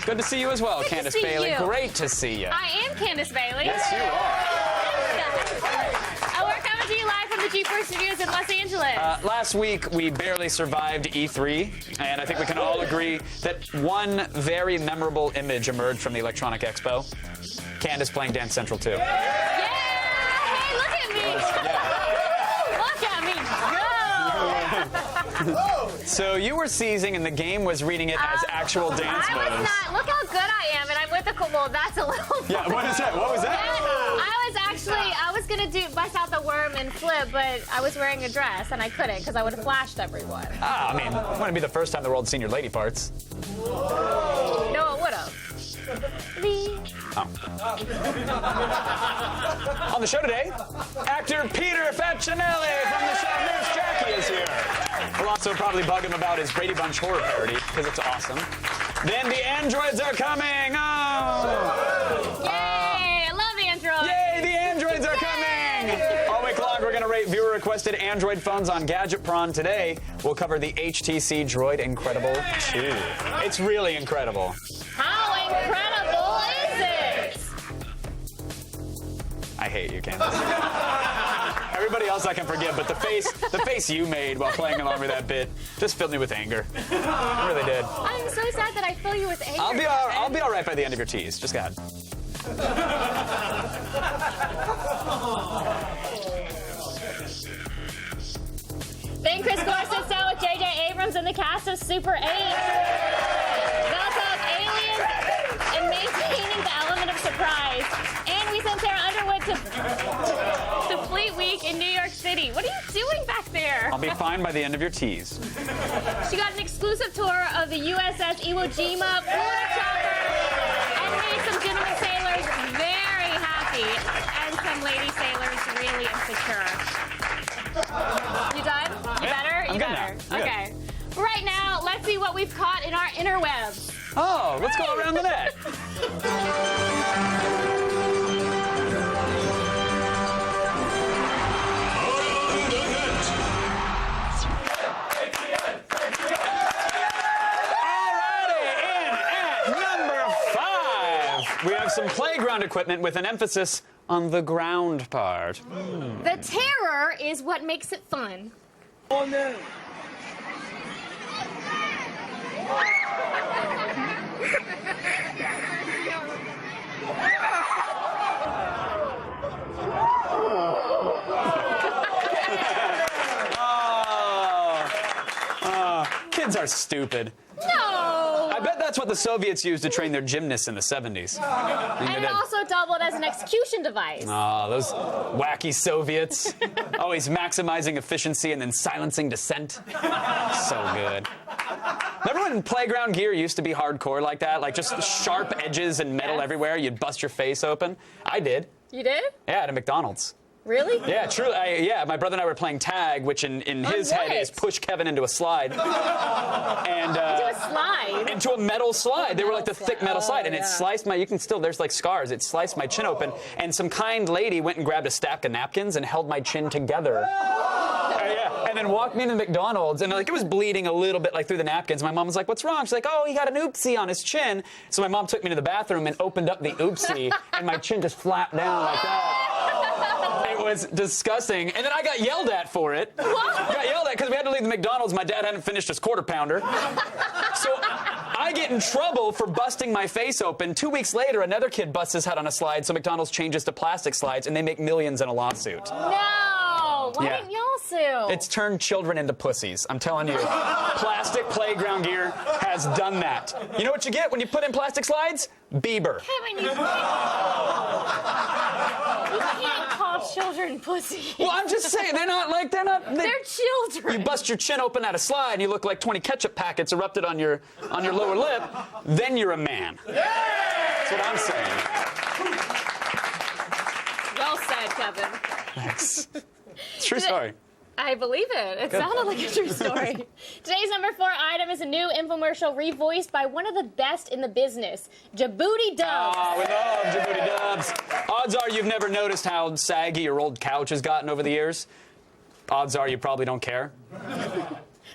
Good to see you as well, Good to Candace see Bailey. you. Great to see you. I am Candace Bailey. Yes, you are. We're coming to you live from the G4 Studios in Los Angeles. Last week, we barely survived E3, and I think we can all agree that one very memorable image emerged from the Electronic Expo. Candace playing Dance Central 2. Yeah! Hey, look at me! Look at me go! So you were seizing, and the game was reading it as actual dance I was moves. not. Look how good I am, and I'm with the. Well, that's a little. Yeah, what is that? What was that? I was gonna bust out the worm and flip, but I was wearing a dress and I couldn't because I would have flashed everyone. Ah, I mean, it wouldn't be the first time the world's seen your lady parts. No, it would have. On the show today, actor Peter Facinelli from the show Nurse Jackie is here. We'll also probably bug him about his Brady Bunch horror parody, because it's awesome. Then the androids are coming! Oh! Yay! I love Android! Yay, the androids are coming! All week long, we're going to rate viewer-requested Android phones on Gadget Prawn. Today, we'll cover the HTC Droid Incredible 2. It's really incredible. How incredible is it? I hate you, Candace. Everybody else I can forgive, but the face you made while playing along with that bit just filled me with anger. It really did. I'm so sad that I fill you with anger. I'll be all right by the end of your tease. Just go ahead. Then Chris Gore sits down with J.J. Abrams and the cast of Super 8. They'll talk aliens and maintaining the element of surprise. And we sent Sarah Underwood to Fleet Week in New York City. What are you doing back there? I'll be fine by the end of your tease. She got an exclusive tour of the USS Iwo Jima, Florida chopper, and made some gentlemen sailors very happy, and some lady sailors really insecure. You done? You better? I'm You good better. now. I'm Okay. Right now, let's see what we've caught in our interwebs. Oh, let's go around the net. We have some playground equipment with an emphasis on the ground part. The terror is what makes it fun. Oh no! Kids are stupid. No! I bet that's what the Soviets used to train their gymnasts in the 70s. And it also doubled as an execution device. Oh, those wacky Soviets. Always maximizing efficiency and then silencing dissent. So good. Remember when playground gear used to be hardcore like that? Like just sharp edges and metal everywhere? You'd bust your face open? I did. You did? Yeah, at a McDonald's. Really? Yeah, true. Yeah, my brother and I were playing tag, which in his head is push Kevin into a slide. And Into a slide? into a metal slide. They were like the thick metal slide, and it sliced my. You can still. There's like scars. It sliced my chin open, and some kind lady went and grabbed a stack of napkins and held my chin together. Yeah, and then walked me into McDonald's, and like it was bleeding a little bit like through the napkins. My mom was like, "What's wrong?" She's like, "Oh, he got an oopsie on his chin." So my mom took me to the bathroom and opened up the oopsie, and my chin just flapped down like that. It was disgusting. And then I got yelled at for it. What? Got yelled at because we had to leave the McDonald's. My dad hadn't finished his quarter pounder. So I get in trouble for busting my face open. 2 weeks later, another kid busts his head on a slide, so McDonald's changes to plastic slides, and they make millions in a lawsuit. No! Why Yeah. didn't y'all sue? It's turned children into pussies. I'm telling you. Plastic playground gear has done that. You know what you get when you put in plastic slides? Bieber. Kevin, you can't call children pussy. Well, I'm just saying, they're They're children. You bust your chin open at a slide, and you look like 20 ketchup packets erupted on your lower lip, then you're a man. That's what I'm saying. Well said, Kevin. Thanks. It's a true story. I believe it. It sounded like a true story. Today's number 4 item is a new infomercial revoiced by one of the best in the business, Djibouti Dubs. Oh, we love Djibouti Dubs. Odds are you've never noticed how saggy your old couch has gotten over the years. Odds are you probably don't care.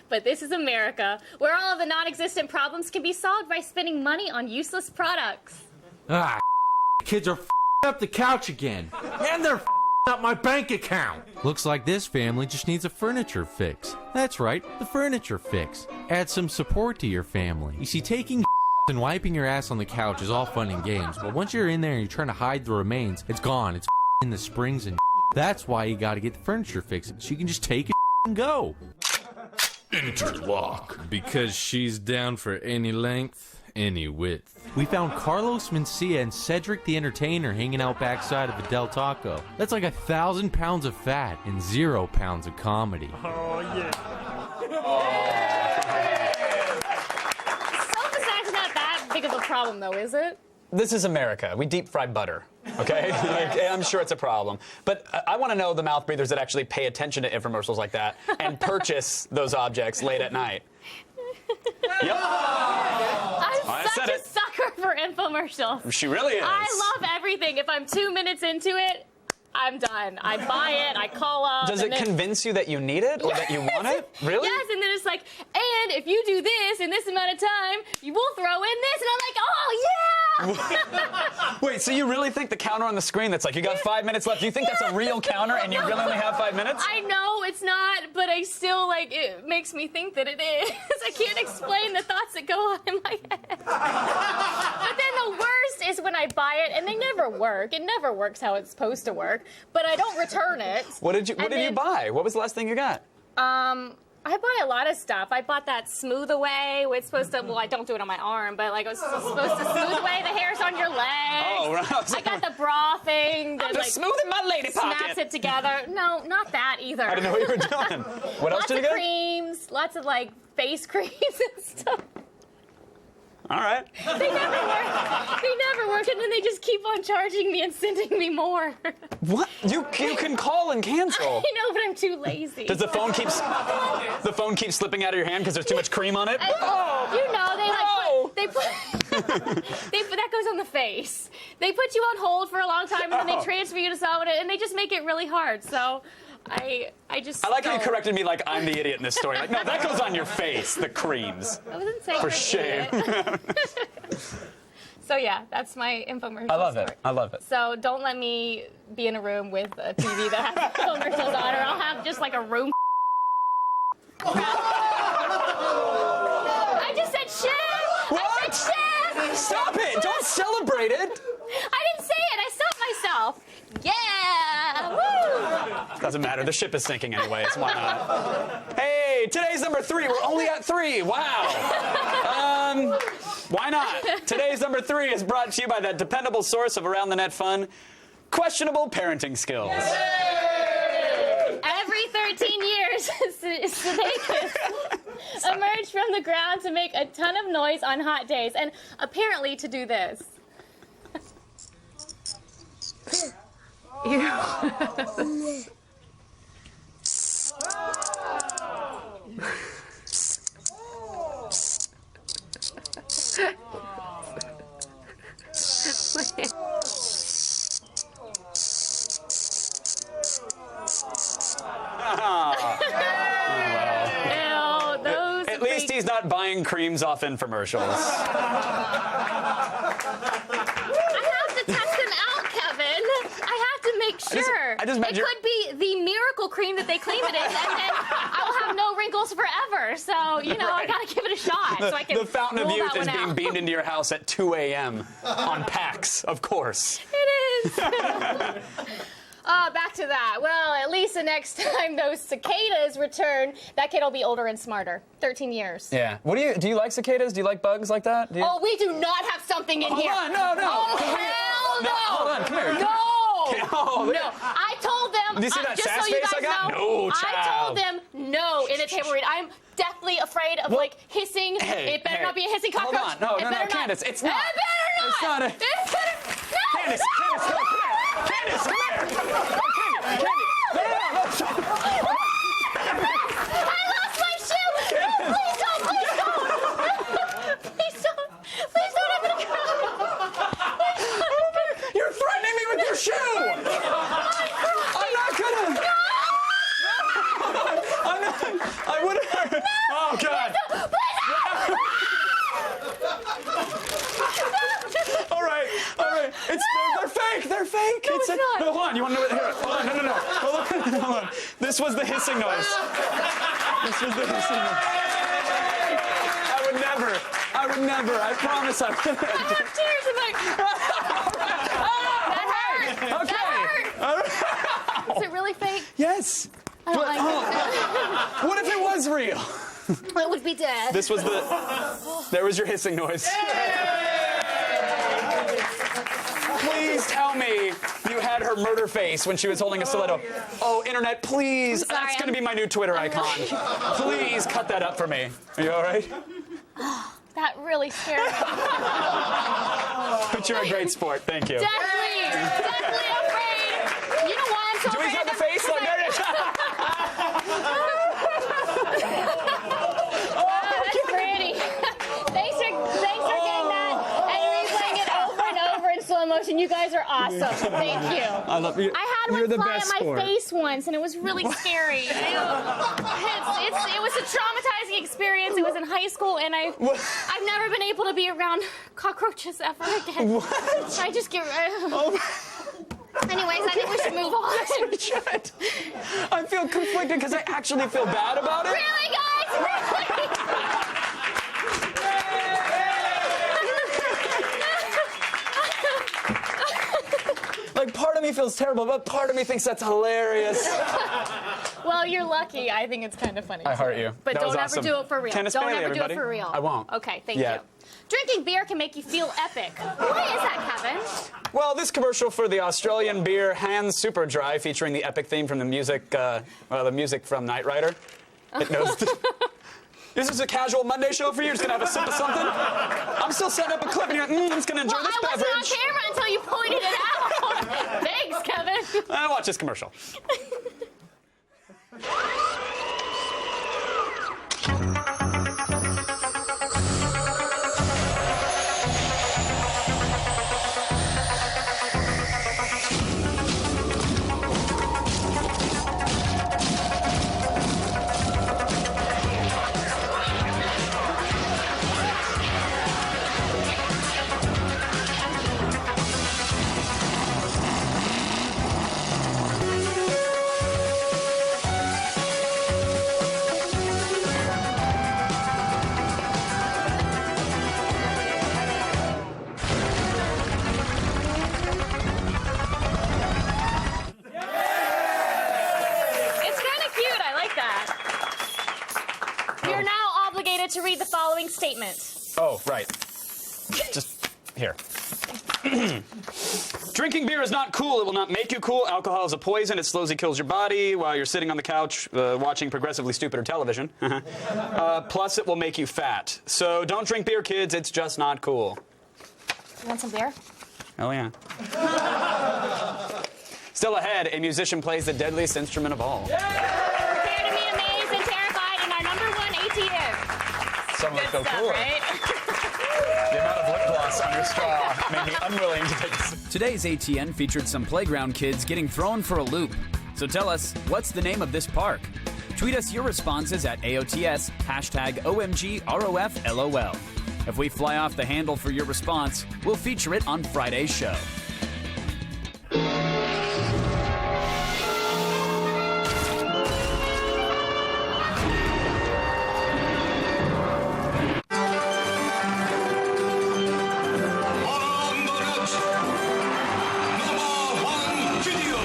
But this is America, where all of the non-existent problems can be solved by spending money on useless products. Ah, kids are up the couch again. And they're up my bank account. Looks like this family just needs a furniture fix. That's right, the furniture fix. Add some support to your family. You see, taking and wiping your ass on the couch is all fun and games, but once you're in there and you're trying to hide the remains, it's gone. It's in the springs and that's why you gotta get the furniture fixed, so you can just take it and go. Interlock. Because she's down for any length, any width. We found Carlos Mencia and Cedric the Entertainer hanging out backside of a Del Taco. That's like 1,000 pounds of fat and 0 pounds of comedy. Oh, yeah. Self-attack's not that big of a problem, though, is it? This is America. We deep fry butter, okay? Like, I'm sure it's a problem. But I want to know the mouth breathers that actually pay attention to infomercials like that and purchase those objects late at night. Yep. I'm such a sucker for infomercials. She really is. I love everything. If I'm 2 minutes into it, I'm done. I buy it, I call up. Does it convince you that you need it or that you want it? Really? Yes, and then it's like, and if you do this in this amount of time, you will throw in this. And I'm like, oh, yeah! Wait, so you really think the counter on the screen that's like, you got 5 minutes left, you think that's a real counter and you really only have 5 minutes? I know it's not, but I still, like, it makes me think that it is. I can't explain the thoughts that go on in my head. But then the worst is when I buy it and they never work. It never works how it's supposed to work. But I don't return it. What did you buy? What was the last thing you got? I buy a lot of stuff. I bought that Smooth Away. It's supposed to, well, I don't do it on my arm, but like it's supposed to smooth away the hairs on your legs. Oh, right. I got the bra thing that I'm like smoothing my lady snaps pocket. it together. No, not that either. I didn't know what you were doing. What else Lots did you of get? creams, lots of like face creams and stuff. All right. They never work. They never work, and then they just keep on charging me and sending me more. What? You can call and cancel. I know, but I'm too lazy. Does the phone keep slipping out of your hand because there's too much cream on it? You know, they put that goes on the face. They put you on hold for a long time, and then they transfer you to someone, and they just make it really hard. So, I like how you corrected me like I'm the idiot in this story. Like, no, that goes on your face, the creams. I wasn't saying For shame. So yeah, that's my infomercial. I love story. it. I love it. So don't let me be in a room with a TV that has infomercials on, or I'll have just like a room. I just said shit. What? I said shit. Stop it! Don't celebrate it! I didn't say it. I stopped myself. Yeah. Woo. Doesn't matter. The ship is sinking anyways. Why not? Hey, today's number 3. We're only at 3. Wow. Why not? Today's number 3 is brought to you by that dependable source of around the net fun, questionable parenting skills. Every 13 years, snakes emerge from the ground to make a ton of noise on hot days, and apparently to do this. Ew, those At least he's not buying creams off infomercials. I have to test them out, Kevin. I have to make sure. I just imagine it could be the miracle cream that they claim it is, and then I'll have no wrinkles forever. So, you know, I Right. gotta give it a shot so I can The fountain of rule youth that is one being out. beamed into your house at 2 a.m. on packs, of course. It is. Back to that. Well, at least the next time those cicadas return, that kid will be older and smarter. 13 years. Yeah. Do you like cicadas? Do you like bugs like that? Do you... Oh, we do not have something in Hold here. on, no. Oh, hell no. Hold on, come here. No. Oh, look No. at- I told them. Do you see that just sass so you face I guys got? know, No, I child. told them no in a table read. I'm deathly afraid of like hissing. Hey, it better hey. not be a hissing Hold cockroach. on. No, it better not. Candace, it's not. It better not. It's not a... It better. No. Candace, come here. Candace, come here. Candy. I lost my shoe. No, please don't. Please don't. Please don't. Please don't. I'm gonna cry. You're threatening me with your shoe. I'm not gonna. I'm not. I would have. Oh, No, hold on. You want to know what? Here, hold on. No. Hold on. This was the hissing noise. This was the hissing noise. I would never. I promise I would never. I have tears in my... That hurt. Okay. That hurt. Is it really fake? Yes. I don't like it. What if it was real? It would be dead. This was the... There was your hissing noise. Please tell me you had her murder face when she was holding a stiletto. Oh, internet, please. I'm sorry, That's going to be my new Twitter icon. Please cut that up for me. Are you all right? That really scared me. But you're a great sport. Thank you. Deathly afraid. You know why I'm so Do we afraid? have the face? Like, there it is. That's pretty. Thanks for getting that and replaying it over and over in slow motion. You guys are awesome. Thank you. I love you. I had You're one the fly best at my sport. face once, and it was really scary. It was a traumatizing experience. It was in high school, and I've never been able to be around cockroaches ever again. What? I just get. Oh. Anyways, I think we should move on. Yes, we should. I feel conflicted because I actually feel bad about it. Really, guys? Really? Like, part of me feels terrible, but part of me thinks that's hilarious. Well, you're lucky. I think it's kind of funny. I heart you. But That don't was ever awesome. do it for real. Tennis Don't Bailey, ever everybody. do it for real. I won't. Okay, thank Yet. you. Drinking beer can make you feel epic. Why is that, Kevin? Well, this commercial for the Australian beer Hands Super Dry, featuring the epic theme from the music from Knight Rider. It knows. This is a casual Monday show for you. You're just gonna have a sip of something. I'm still setting up a clip, and you're like, I'm just gonna enjoy Well, this I wasn't on beverage. camera until you pointed it out. Thanks, Kevin. Watch this commercial. It's kind of cute. I like that. You're now obligated to read the following statement. Oh, right. Just here. Drinking beer is not cool. It will not make you cool. Alcohol is a poison. It slowly kills your body while you're sitting on the couch watching progressively stupider television. Plus, it will make you fat. So don't drink beer, kids. It's just not cool. You want some beer? Oh, yeah. Still ahead, a musician plays the deadliest instrument of all. Prepare to be amazed and terrified in our #1 ATM. Some would feel Stuff, cooler. right? The amount of lip gloss on your straw made me unwilling to take a sip. Today's ATN featured some playground kids getting thrown for a loop. So tell us, what's the name of this park? Tweet us your responses at AOTS, #OMGROFLOL. If we fly off the handle for your response, we'll feature it on Friday's show. On the net, #1 video.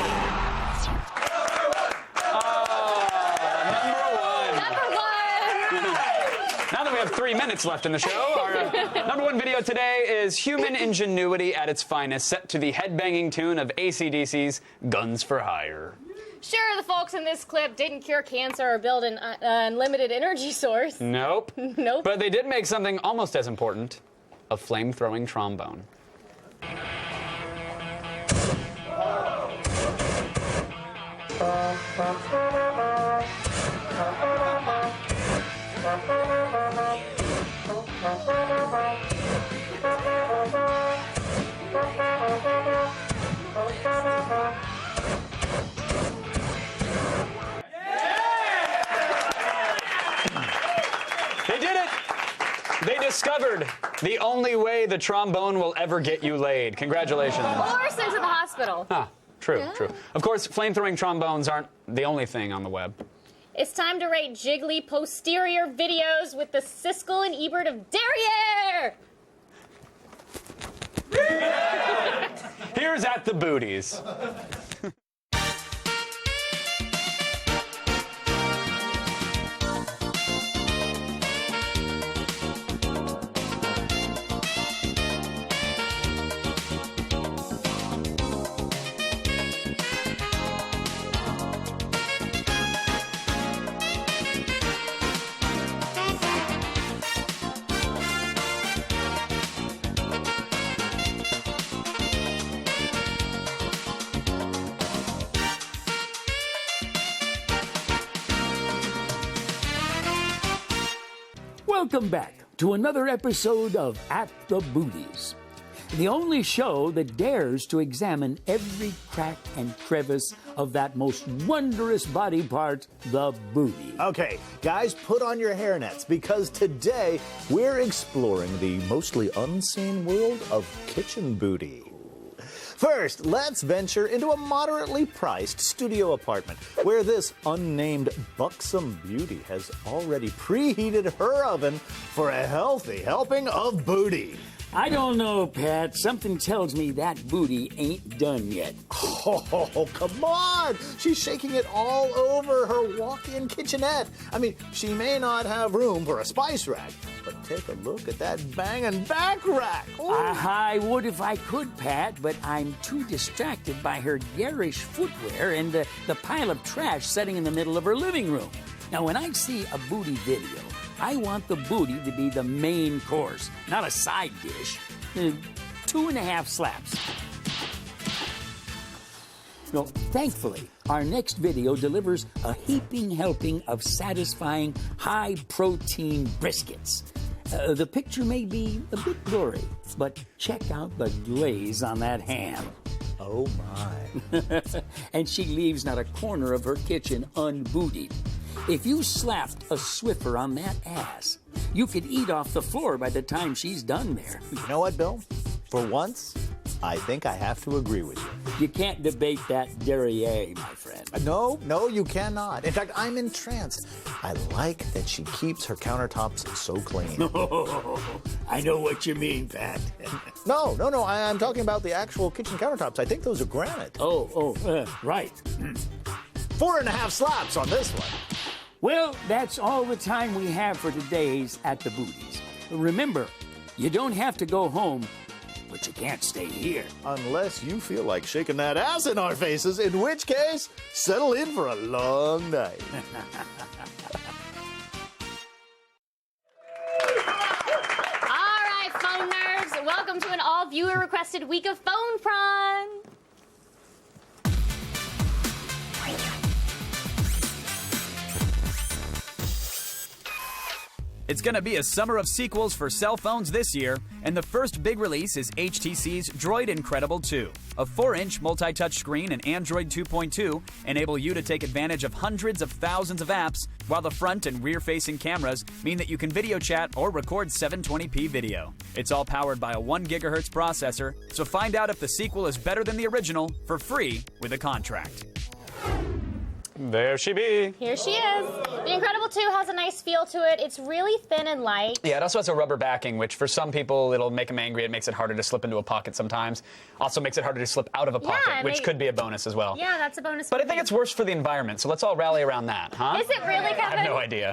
#1. Now that we have 3 minutes left in the show, our #1 video today is human ingenuity at its finest, set to the headbanging tune of AC/DC's Guns for Hire. Sure, the folks in this clip didn't cure cancer or build an unlimited energy source. Nope. Nope. But they did make something almost as important, a flame-throwing trombone. They did it! They discovered the only way the trombone will ever get you laid. Congratulations. Or sent to the hospital. Ah, True, Yeah. true. Of course, flame-throwing trombones aren't the only thing on the web. It's time to rate Jiggly posterior videos with the Siskel and Ebert of Derriere. Here's At the Booties. Welcome back to another episode of At the Booties, the only show that dares to examine every crack and crevice of that most wondrous body part, the booty. Okay, guys, put on your hairnets because today we're exploring the mostly unseen world of kitchen booty. First, let's venture into a moderately priced studio apartment where this unnamed buxom beauty has already preheated her oven for a healthy helping of booty. I don't know, Pat. Something tells me that booty ain't done yet. Oh, come on! She's shaking it all over her walk-in kitchenette. I mean, she may not have room for a spice rack, but take a look at that banging back rack. Ooh. I would if I could, Pat, but I'm too distracted by her garish footwear and the pile of trash sitting in the middle of her living room. Now, when I see a booty video, I want the booty to be the main course, not a side dish. 2.5 slaps. No, thankfully, our next video delivers a heaping helping of satisfying, high-protein briskets. The picture may be a bit blurry, but check out the glaze on that ham. Oh, my. And she leaves not a corner of her kitchen unbootied. If you slapped a Swiffer on that ass, you could eat off the floor by the time she's done there. You know what, Bill? For once, I think I have to agree with you. You can't debate that derriere, my friend. No, you cannot. In fact, I'm entranced. I like that she keeps her countertops so clean. I know what you mean, Pat. No, I'm talking about the actual kitchen countertops. I think those are granite. Right. 4.5 slaps on this one. Well, that's all the time we have for today's At the Booties. Remember, you don't have to go home, but you can't stay here. Unless you feel like shaking that ass in our faces, in which case, settle in for a long night. All right, phone nerds, welcome to an all-viewer requested week of Phone Prawn. It's going to be a summer of sequels for cell phones this year, and the first big release is HTC's Droid Incredible 2. A 4-inch multi-touch screen and Android 2.2 enable you to take advantage of hundreds of thousands of apps, while the front and rear-facing cameras mean that you can video chat or record 720p video. It's all powered by a 1 GHz processor, so find out if the sequel is better than the original for free with a contract. There she be. Here she is. The Incredible 2 has a nice feel to it. It's really thin and light. Yeah, it also has a rubber backing, which for some people, it'll make them angry. It makes it harder to slip into a pocket sometimes. Also makes it harder to slip out of a pocket, which could be a bonus as well. Yeah, that's a bonus. But I think it's worse for the environment, so let's all rally around that, huh? Is it really, Kevin? I have no idea.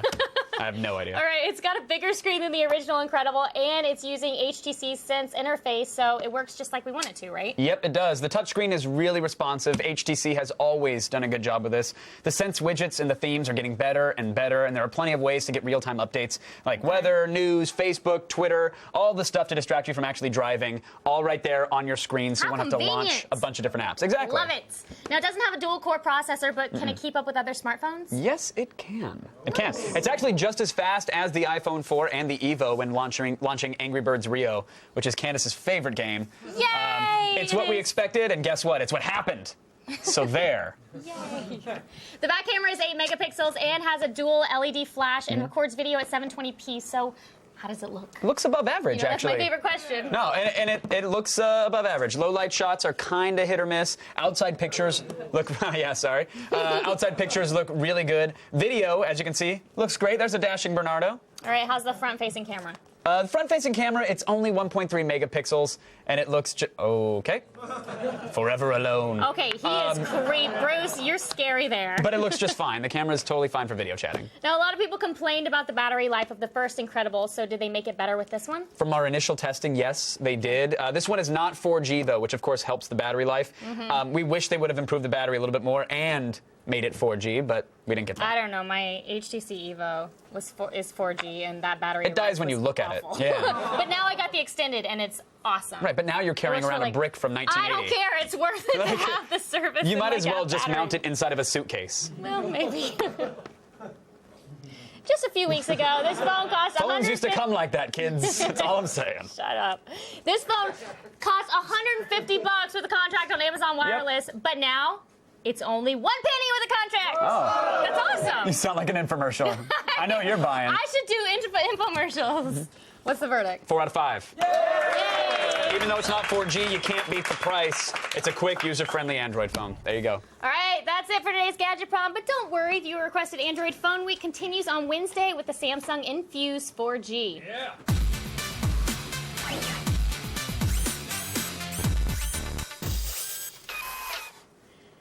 I have no idea. All right, it's got a bigger screen than the original Incredible, and it's using HTC's Sense interface, so it works just like we want it to, right? Yep, it does. The touchscreen is really responsive. HTC has always done a good job with this. The Sense widgets and the themes are getting better and better, and there are plenty of ways to get real-time updates like weather, news, Facebook, Twitter, all the stuff to distract you from actually driving, all right there on your screen, so you won't have to launch a bunch of different apps. Exactly. Love it. Now, it doesn't have a dual-core processor, but can it keep up with other smartphones? Yes, it can. It can. It's actually just as fast as the iPhone 4 and the Evo when launching Angry Birds Rio, which is Candace's favorite game. Yay! It's what we expected, and guess what? It's what happened. So there. Yay. The back camera is 8 megapixels and has a dual LED flash and records video at 720p. So How does it look? It looks above average, You know, that's actually. my favorite question. No, and it looks above average. Low light shots are kind of hit or miss. Outside pictures look, yeah, sorry. Outside pictures look really good. Video, as you can see, looks great. There's a dashing Bernardo. All right, how's the front-facing camera? The front-facing camera, it's only 1.3 megapixels, and it looks okay. Forever alone. Okay, he is great. Bruce, you're scary there. But it looks just fine. The camera is totally fine for video chatting. Now, a lot of people complained about the battery life of the first Incredible, so did they make it better with this one? From our initial testing, yes, they did. This one is not 4G, though, which, of course, helps the battery life. We wish they would have improved the battery a little bit more and made it 4G, but we didn't get that. I don't know. My HTC Evo is 4G, and that battery. It dies when you look at it. Yeah. But now I got the extended, and it's awesome. Right, but now you're carrying It works around for, a like, brick from 1980. I don't care. It's worth it to have the service. You and, might like, as well a just battery. mount it inside of a suitcase. Well, maybe. Just a few weeks ago, this phone cost Phones used to $150. come like that, kids. That's all I'm saying. Shut up. This phone cost $150 with a contract on Amazon Wireless, but now it's only $1 with a contract. Oh. That's awesome. You sound like an infomercial. I know you're buying. I should do infomercials. What's the verdict? 4 out of 5. Yay! Even though it's not 4G, you can't beat the price. It's a quick, user-friendly Android phone. There you go. All right, that's it for today's Gadget Prom. But don't worry, viewer requested Android Phone Week continues on Wednesday with the Samsung Infuse 4G. Yeah.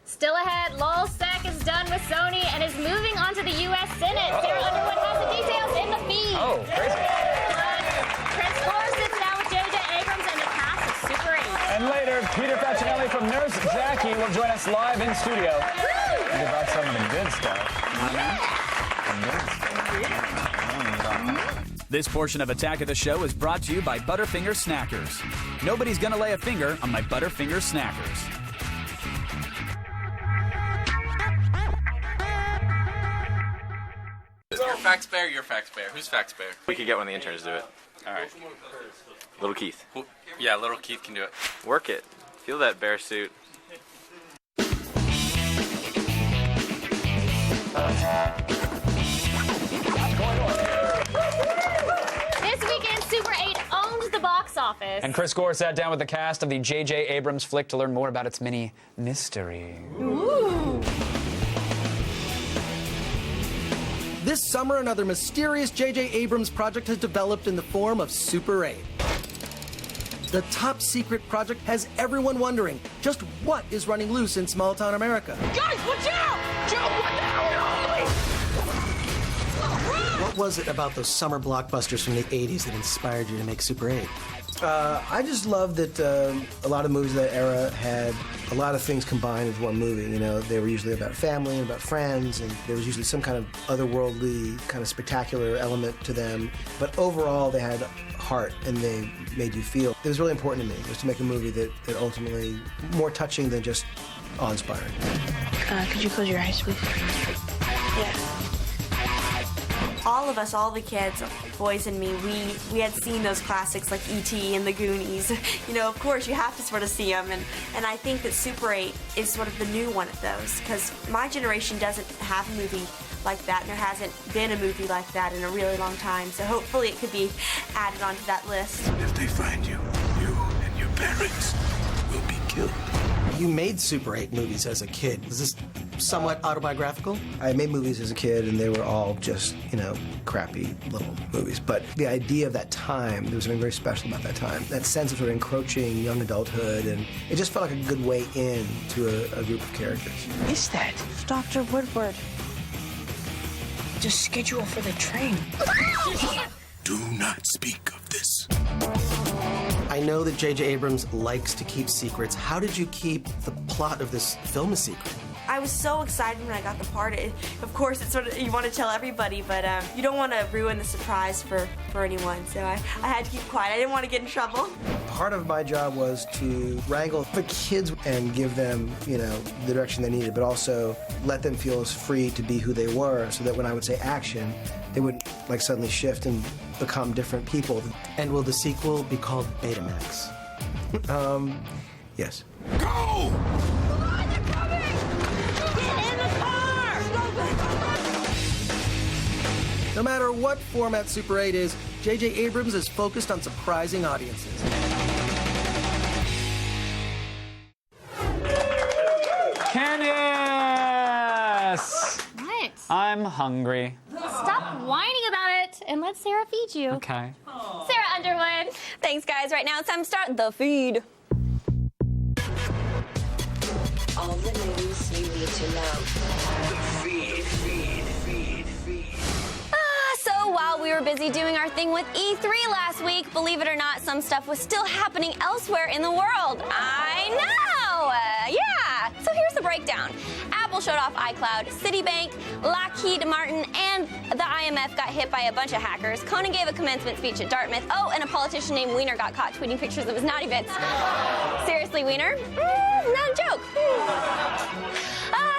Still ahead, Lulzsec is done with Sony and is moving on to the U.S. Senate. Sarah Underwood has the details in the feed. Oh, crazy. Chris Gore sits down with J.J. Abrams and the cast of Super 8. And later, Peter Facinelli from Nurse Jackie will join us live in studio. And give out some of the good stuff. This portion of Attack of the Show is brought to you by Butterfinger Snackers. Nobody's gonna lay a finger on my Butterfinger Snackers. Your Facts Bear, your Facts Bear. Who's Facts Bear? We could get one of the interns to do it. All right. Little Keith. Yeah, little Keith can do it. Work it. Feel that bear suit. This weekend, Super 8 owned the box office. And Chris Gore sat down with the cast of the J.J. Abrams flick to learn more about its mini mystery. Ooh. This summer, another mysterious J.J. Abrams project has developed in the form of Super 8. The top secret project has everyone wondering just what is running loose in small town America. Guys, watch out! Joe, what the hell? What was it about those summer blockbusters from the 80s that inspired you to make Super 8? I just love that a lot of movies of that era had a lot of things combined into one movie. You know, they were usually about family and about friends, and there was usually some kind of otherworldly, kind of spectacular element to them. But overall, they had heart and they made you feel. It was really important to me, was to make a movie that ultimately more touching than just awe-inspiring. Could you close your eyes, please? Yeah. All of us, all the kids, boys and me, we had seen those classics like E.T. and The Goonies. You know, of course, you have to sort of see them, and I think that Super 8 is sort of the new one of those, because my generation doesn't have a movie like that, and there hasn't been a movie like that in a really long time, so hopefully it could be added onto that list. If they find you, you and your parents will be killed. You made Super 8 movies as a kid. Is this somewhat autobiographical? I made movies as a kid, and they were all just, you know, crappy little movies. But the idea of that time, there was something very special about that time. That sense of sort of encroaching young adulthood, and it just felt like a good way in to a group of characters. Who is that? Dr. Woodward. Just schedule for the train. Do not speak of this. I know that J.J. Abrams likes to keep secrets. How did you keep the plot of this film a secret? I was so excited when I got the part. Of course, it's sort of, you want to tell everybody, but you don't want to ruin the surprise for anyone, so I had to keep quiet. I didn't want to get in trouble. Part of my job was to wrangle the kids and give them, you know, the direction they needed, but also let them feel as free to be who they were, so that when I would say action, they wouldn't like suddenly shift and become different people. And will the sequel be called Betamax? Yes. Go! No matter what format Super 8 is, J.J. Abrams is focused on surprising audiences. Candace! What? I'm hungry. Stop whining about it and let Sarah feed you. Okay. Sarah Underwood. Thanks, guys. Right now it's time to start the feed. All the news you need to know. The feed. So while we were busy doing our thing with E3 last week, believe it or not, some stuff was still happening elsewhere in the world. I know! Yeah! So here's the breakdown. Apple showed off iCloud, Citibank, Lockheed Martin, and the IMF got hit by a bunch of hackers. Conan gave a commencement speech at Dartmouth. Oh, and a politician named Wiener got caught tweeting pictures of his naughty bits. Seriously, Wiener? Not a joke.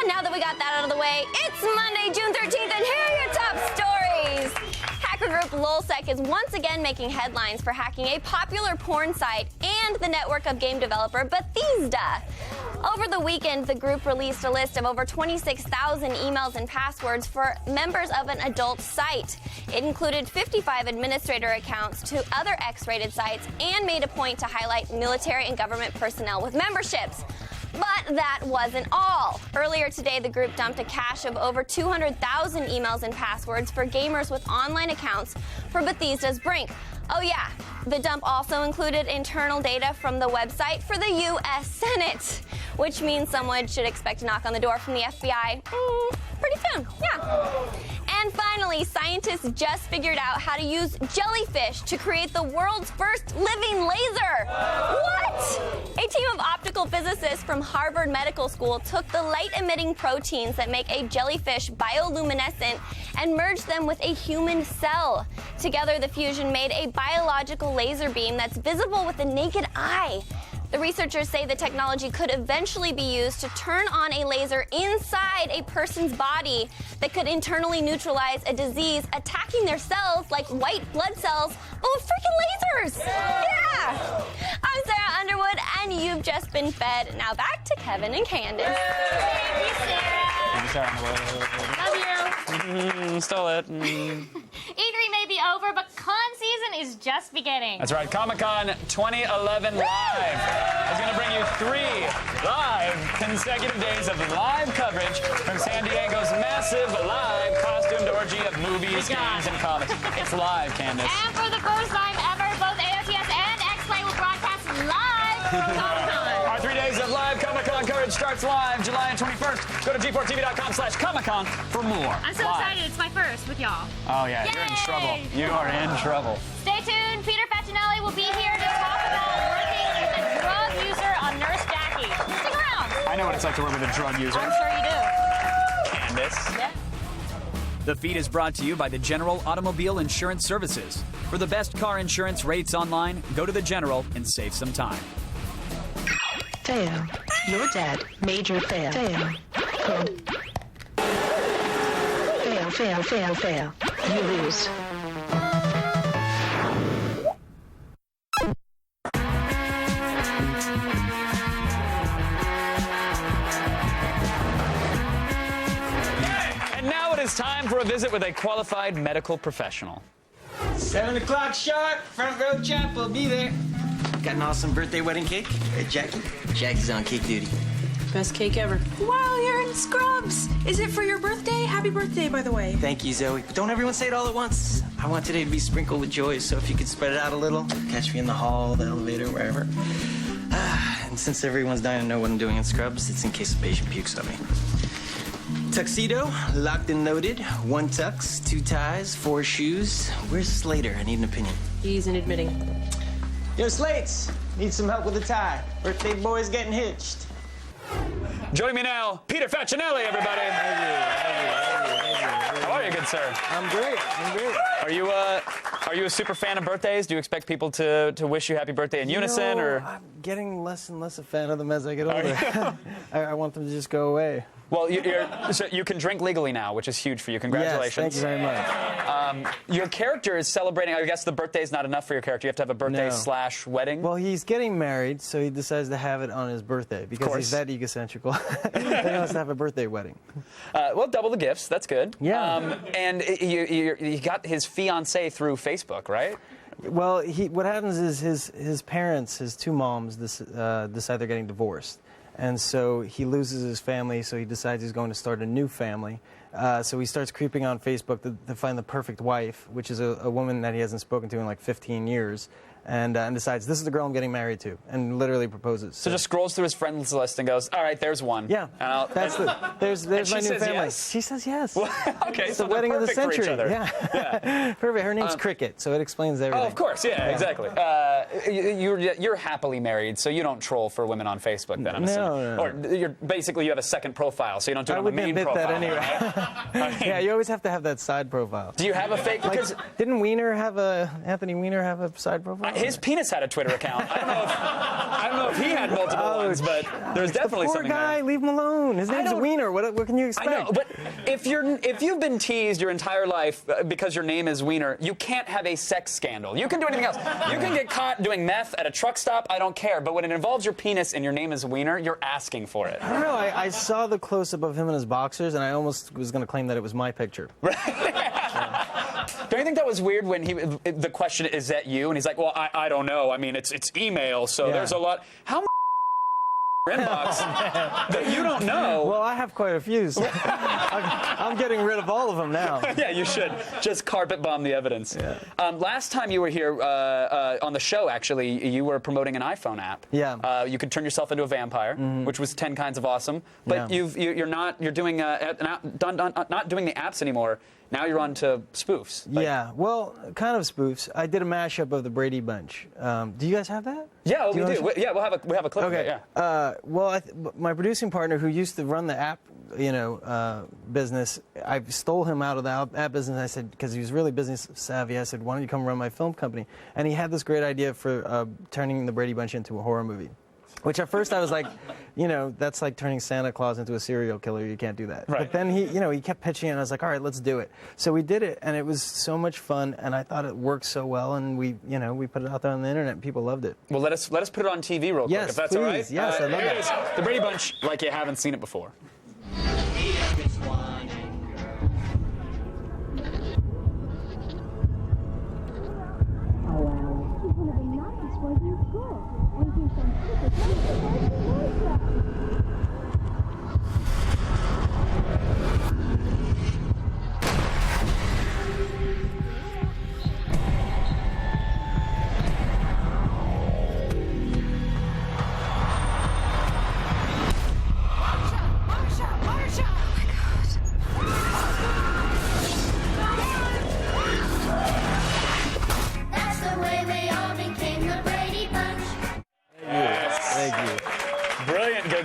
Now that we got that out of the way, it's Monday, June 13th, and here are your top stories. Hacker group LulzSec is once again making headlines for hacking a popular porn site and the network of game developer Bethesda. Over the weekend, the group released a list of over 26,000 emails and passwords for members of an adult site. It included 55 administrator accounts to other X-rated sites and made a point to highlight military and government personnel with memberships. But that wasn't all. Earlier today, the group dumped a cache of over 200,000 emails and passwords for gamers with online accounts for Bethesda's Brink. Oh yeah, the dump also included internal data from the website for the U.S. Senate, which means someone should expect a knock on the door from the FBI pretty soon, yeah. And finally, scientists just figured out how to use jellyfish to create the world's first living laser. What? A team of optical physicists from Harvard Medical School took the light-emitting proteins that make a jellyfish bioluminescent and merged them with a human cell. Together, the fusion made a biological laser beam that's visible with the naked eye. The researchers say the technology could eventually be used to turn on a laser inside a person's body that could internally neutralize a disease attacking their cells like white blood cells, but with freaking lasers! Yeah! I'm Sarah Underwood, and you've just been fed. Now back to Kevin and Candace. Thank you, Sarah. Thank you, Sarah Underwood. Love you. Stole it. E3 may be over, but con season is just beginning. That's right. Comic-Con 2011 Live is going to bring you 3 live consecutive days of live coverage from San Diego's massive live costumed orgy of movies, games, and comics. It's live, Candace. And for the first time ever, both AOTS and X-Play will broadcast live from Comic-Con. Our 3 days of live Comic-Con coverage starts live July 21st. Go to g4tv.com/Comic-Con for more. I'm so excited. It's my first with y'all. Oh, yeah. Yay! You're in trouble. You are in trouble. Stay tuned. Peter Facinelli will be here to talk about working with a drug user on Nurse Jackie. Stick around. I know what it's like to work with a drug user. I'm sure you do. Candace. Yeah. The feed is brought to you by the General Automobile Insurance Services. For the best car insurance rates online, go to the General and save some time. Fail. You're dead. Major fail. Fail. Good. Fail. You lose. And now it is time for a visit with a qualified medical professional. 7 o'clock sharp, front row chapel, be there. Got an awesome birthday wedding cake. Hey, Jackie. Jackie's on cake duty. Best cake ever. Wow, you're in scrubs. Is it for your birthday? Happy birthday, by the way. Thank you, Zoe. But don't everyone say it all at once. I want today to be sprinkled with joy, so if you could spread it out a little, catch me in the hall, the elevator, wherever. And since everyone's dying to know what I'm doing in scrubs, it's in case a patient pukes on me. Tuxedo, locked and loaded. 1 tux, 2 ties, 4 shoes. Where's Slater? I need an opinion. He's in admitting. Yo, Slates, need some help with the tie. Birthday boy's getting hitched. Joining me now, Peter Facinelli, everybody. How are you, good sir? I'm great. Are you a super fan of birthdays? Do you expect people to wish you happy birthday in unison, or? I'm getting less and less a fan of them as I get older. I want them to just go away. Well, so you can drink legally now, which is huge for you. Congratulations. Yes, thank you very much. Your character is celebrating. I guess the birthday is not enough for your character. You have to have a birthday / wedding. Well, he's getting married, so he decides to have it on his birthday because he's that egocentrical. He wants to have a birthday wedding. Well, double the gifts. That's good. Yeah. And you got his fiancée through Facebook, right? Well, what happens is his parents, his two moms, decide they're getting divorced. And so he loses his family, so he decides he's going to start a new family. So he starts creeping on Facebook to find the perfect wife, which is a woman that he hasn't spoken to in like 15 years. And decides, this is the girl I'm getting married to, and literally proposes. So just scrolls through his friends list and goes, all right, there's one. Yeah, there's my new family. Yes? She says yes. Well, okay, it's so the wedding of the century. Yeah. Perfect. Her name's Cricket, so it explains everything. Oh, of course, yeah. Exactly. You're happily married, so you don't troll for women on Facebook then, I'm assuming. No. Or you have a second profile, so you don't do it on the main profile. I wouldn't admit that anyway. Yeah, you always have to have that side profile. Do you have a fake? Because didn't Anthony Weiner have a side profile? His penis had a Twitter account. I don't know if he had multiple ones, but there's definitely poor something guy, there. leave him alone. His name's Wiener. What can you expect? I know, but if you've been teased your entire life because your name is Wiener, you can't have a sex scandal. You can do anything else. You can get caught doing meth at a truck stop. I don't care. But when it involves your penis and your name is Wiener, you're asking for it. I don't know. I saw the close-up of him in his boxers, and I almost was going to claim that it was my picture. Don't you think that was weird when the question is that you? And he's like, well, I don't know. I mean, it's email, so there's a lot. How many inbox that you don't know? Well, I have quite a few. So I'm getting rid of all of them now. Yeah, you should. Just carpet bomb the evidence. Yeah. Last time you were here on the show, actually, you were promoting an iPhone app. Yeah. You could turn yourself into a vampire, which was 10 kinds of awesome. But you're not doing not doing the apps anymore. Now you're on to spoofs. Yeah, well, kind of spoofs. I did a mashup of the Brady Bunch. Do you guys have that? Yeah, we do. Yeah, we'll have a clip of it. Yeah. Well, my producing partner, who used to run the app, business, I stole him out of the app business. I said, because he was really business savvy, I said, why don't you come run my film company? And he had this great idea for turning the Brady Bunch into a horror movie. Which at first I was like, that's like turning Santa Claus into a serial killer. You can't do that. Right. But then he kept pitching it, and I was like, all right, let's do it. So we did it, and it was so much fun, and I thought it worked so well, and we put it out there on the internet, and people loved it. Well, let us put it on TV real quick, if that's all right. Yes, I love that. The Brady Bunch, like you haven't seen it before.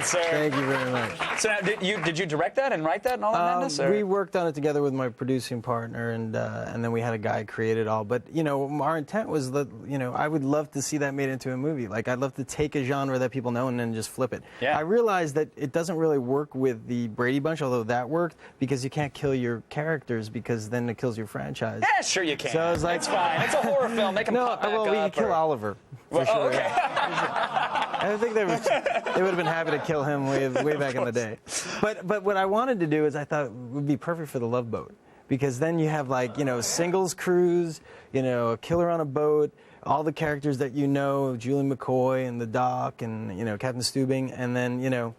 Sir. Thank you very much. So now, did you direct that and write that and all that madness? Or? We worked on it together with my producing partner, and then we had a guy create it all. But our intent was that I would love to see that made into a movie. Like I'd love to take a genre that people know and then just flip it. Yeah. I realized that it doesn't really work with the Brady Bunch, although that worked, because you can't kill your characters because then it kills your franchise. Yeah, sure you can. So I was like, it's fine. It's a horror film. Make them pop back we can kill Oliver. For sure. Okay. I think they would have been happy to kill him way back in the day. But what I wanted to do is I thought it would be perfect for the Love Boat, because then you have singles cruise, a killer on a boat, all the characters that Julie McCoy and the Doc and Captain Stubing, and then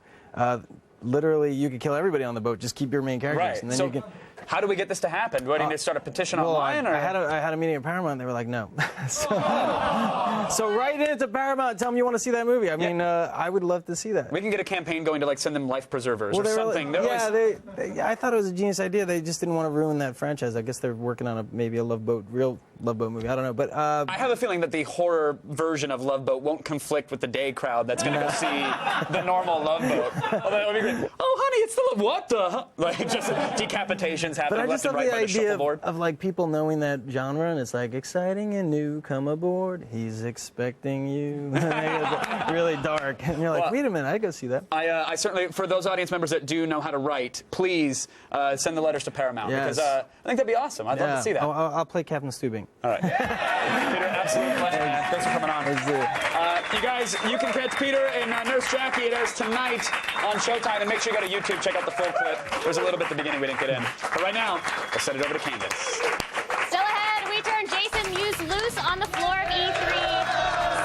literally you could kill everybody on the boat. Just keep your main characters, right. and then so you can. How do we get this to happen? Do I need to start a petition online? I had a meeting at Paramount. They were like, no. So write into Paramount and tell them you want to see that movie. I mean, I would love to see that. We can get a campaign going to send them life preservers or something. I thought it was a genius idea. They just didn't want to ruin that franchise. I guess they're working on maybe a real Love Boat movie. I don't know, but I have a feeling that the horror version of Love Boat won't conflict with the day crowd that's going to go see the normal Love Boat. Although that would be great. Oh, honey, it's the what the? Like just decapitation. conventions But happening I left just and love right the by the idea shuffleboard. of like people knowing that genre, and it's like exciting and new. Come aboard. He's expecting you. It's really dark, and you're like, Well, wait a minute, I go see that. I certainly, for those audience members that do know how to write, please send the letters to Paramount Yes. because I think that'd be awesome. I'd love to see that. I'll play Captain Stubing. All right. Peter, absolute pleasure, man. Thanks for coming on. You guys, you can catch Peter and Nurse Jackie. It airs tonight on Showtime. And make sure you go to YouTube, check out the full clip. There's a little bit at the beginning we didn't get in. But right now, we'll send it over to Candace. Still ahead, we turn Jason Mewes loose on the floor of E3.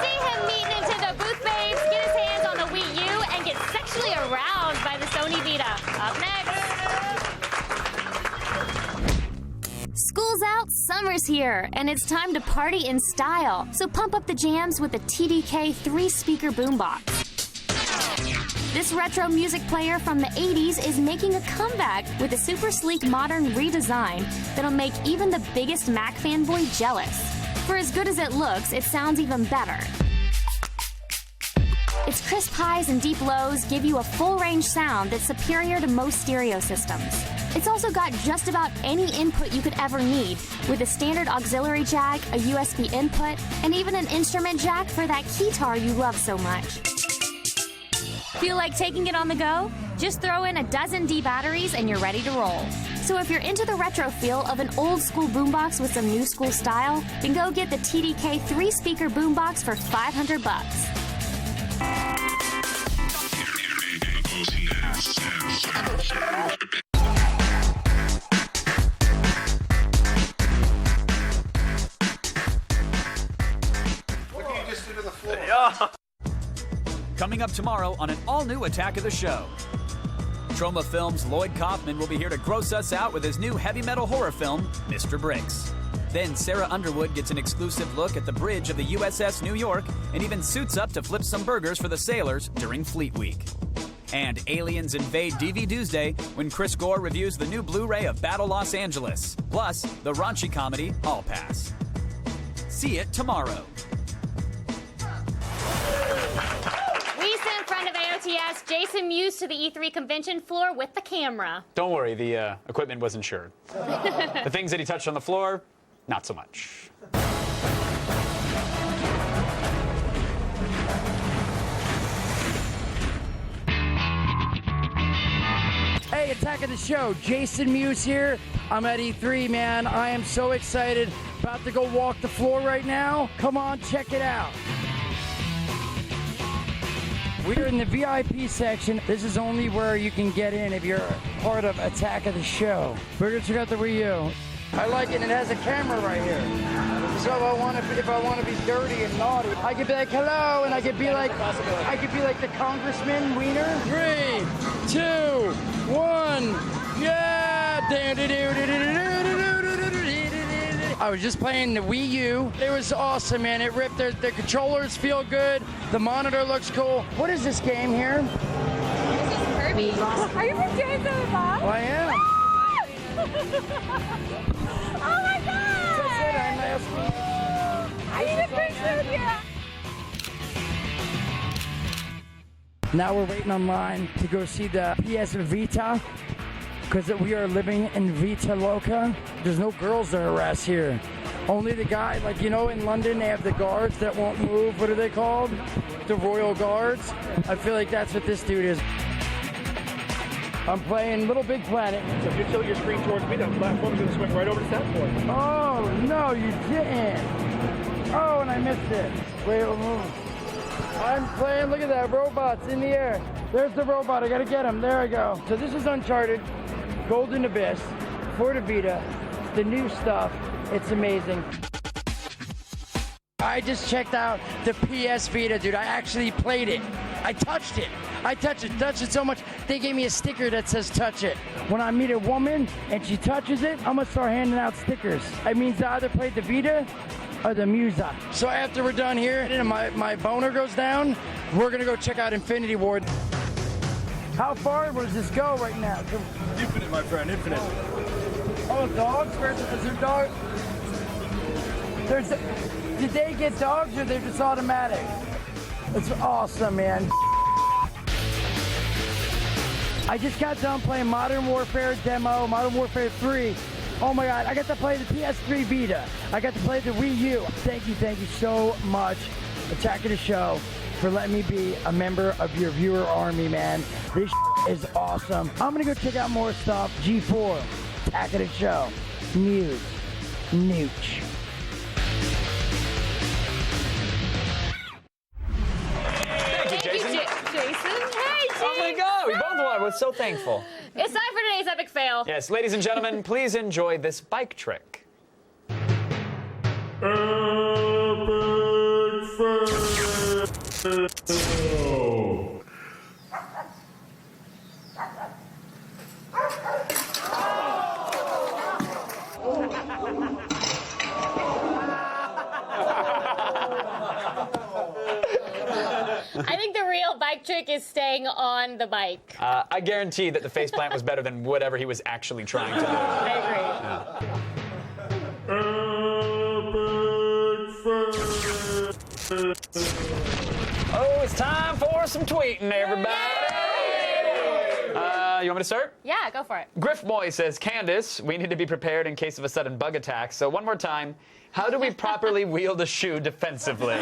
See him meeting into the booth babes, get his hands on the Wii U, and get sexually aroused by the Sony Vita. Up next. School's out, summer's here, and it's time to party in style. So pump up the jams with the TDK 3-speaker boombox. This retro music player from the 80s is making a comeback with a super sleek modern redesign that'll make even the biggest Mac fanboy jealous. For as good as it looks, it sounds even better. Its crisp highs and deep lows give you a full-range sound that's superior to most stereo systems. It's also got just about any input you could ever need, with a standard auxiliary jack, a USB input, and even an instrument jack for that keytar you love so much. Feel like taking it on the go? Just throw in a dozen D batteries and you're ready to roll. So if you're into the retro feel of an old school boombox with some new school style, then go get the TDK 3-speaker boombox for $500. What can you just do to the floor? Coming up tomorrow on an all-new Attack of the Show. Troma Films' Lloyd Kaufman will be here to gross us out with his new heavy metal horror film, Mr. Briggs. Then Sarah Underwood gets an exclusive look at the bridge of the USS New York and even suits up to flip some burgers for the sailors during Fleet Week. And aliens invade DV Tuesday when Chris Gore reviews the new Blu-ray of Battle Los Angeles, plus the raunchy comedy Hall Pass. See it tomorrow. We sent friend of AOTS, Jason Mewes, to the E3 convention floor with the camera. Don't worry, the equipment was insured. The things that he touched on the floor, not so much. Hey, Attack of the Show, Jason Mewes here. I'm at E3, man. I am so excited. About to go walk the floor right now. Come on, check it out. We're in the VIP section. This is only where you can get in if you're part of Attack of the Show. We're gonna check out the Wii U. I like it, and it has a camera right here. So if I want to be dirty and naughty, I could be like, hello, and I could be like the Congressman Wiener. 3, 2, 1, yeah! I was just playing the Wii U. It was awesome, man. It ripped. The controllers feel good. The monitor looks cool. What is this game here? This is Kirby. Are you from Jason and Bob? Oh, I am. Oh my God! That's it. I'm asking. I need a picture of you. Now we're waiting online to go see the PS Vita, because we are living in Vita Loca. There's no girls that harass here. Only the guy, like, you know, in London they have the guards that won't move. What are they called? The Royal Guards. I feel like that's what this dude is. I'm playing Little Big Planet. So if you tilt your screen towards me, that platform's going to swing right over to that point. Oh, no, you didn't. Oh, and I missed it. Wait, I'm playing, look at that, robots in the air. There's the robot, I gotta get him, there I go. So this is Uncharted, Golden Abyss, for the Vita, the new stuff, it's amazing. I just checked out the PS Vita, dude. I actually played it. I touched it. Touched it so much, they gave me a sticker that says touch it. When I meet a woman and she touches it, I'm gonna start handing out stickers. It means I either played the Vita or the Musa. So after we're done here and my boner goes down, we're gonna go check out Infinity Ward. How far does this go right now? Infinite, my friend, infinite. Oh, dogs? Is there dogs? Did they get dogs or they're just automatic? It's awesome, man. I just got done playing Modern Warfare demo, Modern Warfare 3. Oh my God, I got to play the PS3 Vita. I got to play the Wii U. Thank you so much, Attack of the Show, for letting me be a member of your viewer army, man. This is awesome. I'm gonna go check out more stuff. G4, Attack of the Show, Muse, Nooch. Thank you, Jason. Jason. Hey, Jason. Oh my God, we both won. We're so thankful. It's time for today's epic fail. Yes, ladies and gentlemen, please enjoy this bike trick. I think the real bike trick is staying on the bike. I guarantee that the faceplant was better than whatever he was actually trying to do. I agree. Oh, it's time for some tweeting, everybody. You want me to start? Yeah, go for it. Griff Boy says, Candace, we need to be prepared in case of a sudden bug attack. So one more time, how do we properly wield a shoe defensively?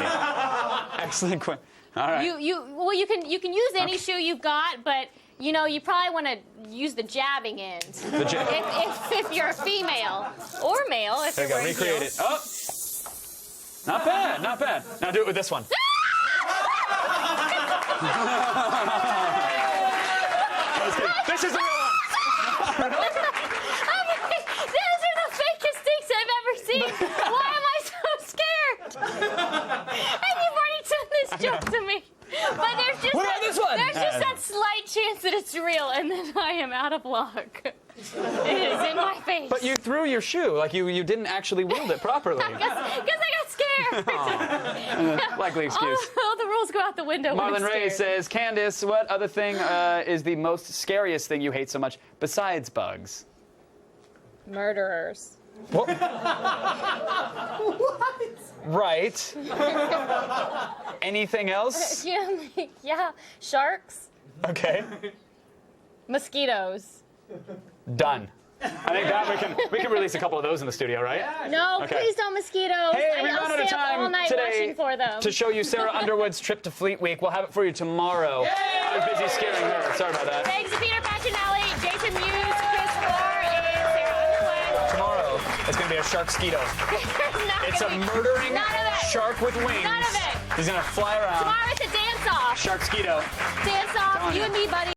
Excellent question. All right. You can use any shoe you've got, but you probably want to use the jabbing end. If you're a female or male, if There you you're go. wearing Recreate heels. it. Oh, not bad, not bad. Now do it with this one. This is the real one. Those are the fakest things I've ever seen. Why am I so scared? And you've already done this joke to me. But there's just What about this one? There's just that slight chance that it's real, and then I am out of luck. It is in my face. But you threw your shoe, like you didn't actually wield it properly. Because I got scared. Likely excuse. All the rules go out the window. when Marlon I'm Ray scared. says, Candace, what other thing is the most scariest thing you hate so much besides bugs? Murderers. What? Right. Anything else? Yeah. Sharks. Okay. Mosquitoes. Done. I think that we can release a couple of those in the studio, right? No, Okay. please don't mosquitoes. Hey, we I'll ran out of stay up all time night today watching for them. to show you Sarah Underwood's trip to Fleet Week. We'll have it for you tomorrow. I was busy scaring her. Sorry about that. Thanks to Peter Pacinelli, Jason Mewes, Chris Moore, and Sarah Underwood. Tomorrow, it's going to be a sharkskeedo. It's a murdering shark with wings. None of it. He's going to fly around. Tomorrow it's a dance-off. Sharkskeedo. Dance-off, you and me, buddy.